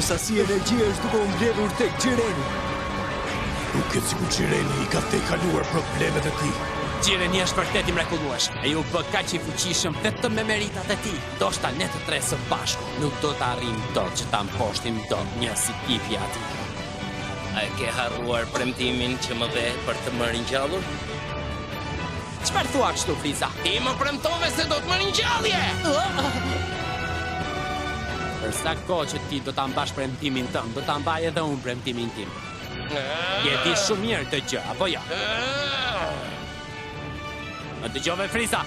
Sasi energjia është duke u mbledhur tek Xhireni. Duket sikur Xhireni I ka tejkaluar problemet e tij. Xhireni është vërtet I mrekullueshëm. Ai u bë kaq I fuqishëm vetëm me meritat e tij. Ndoshta ne të tre së bashku nuk do të arrijmë dot që ta mposhtim dot një si tipja atij. A e ke harruar premtimin që më dhe për të më ringjallur? Çfarë thua kështu, Friza? Ti më premtove se do të më ringjallje! Për sa kohë që ti do ta mbash premtimin tënd, do ta mbaj edhe unë premtimin tim. Je di shumë mirë të gjë, apo jo? Më dëgjove, Friza?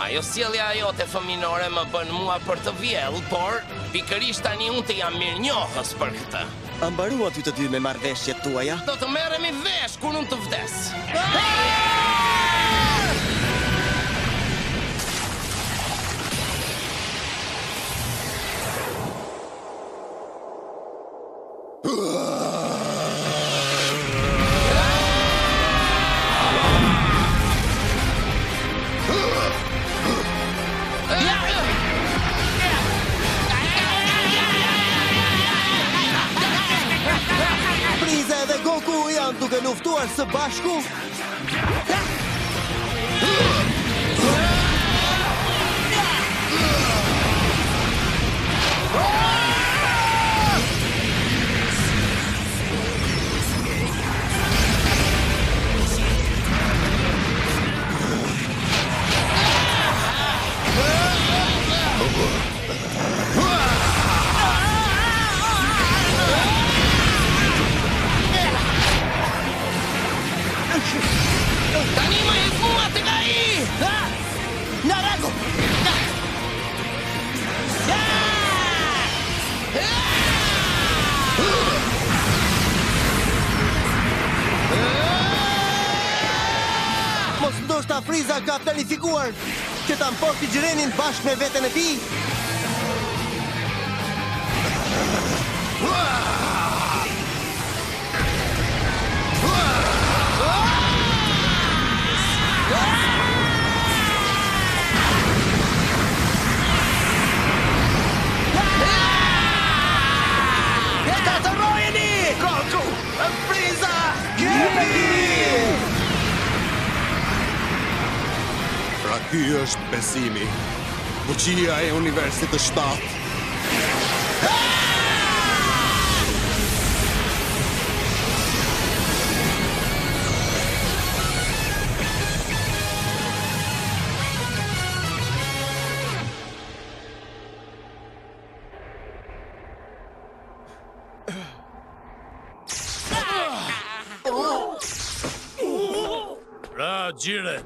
Ajo sjellja jote fëminore më bën mua për të vjell, por pikërisht tani unë të jam mirënjohës për këtë. A mbarua ty të dy me marrëveshjet tuaja? Do të merremi vesh kur unë të vdes. Friza dhe Goku janë duke luftuar së bashku. Tani më hek mua të nga I! Narago! Mos ndoshta Friza ka planifikuar që ta mposhti Xhirenin bashkë me veten e tij? Goku! Friza! Pra ky është besimi. Fuqia e universit të 7. Pra, Xhiren.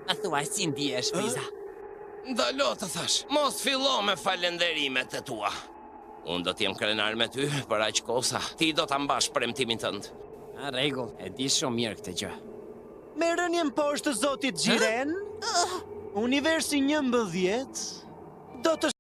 A thua si ndihesh, Friza? Ndalo të thash, mos fillo me falenderimet e tua. Unë do t'jem krenar me ty për aq kohë sa ti do ta mbash premtimin tënd. Në rregull, e di shumë mirë këtë gjë. Me rënien poshtë të zotit Xhiren, universi 11 do të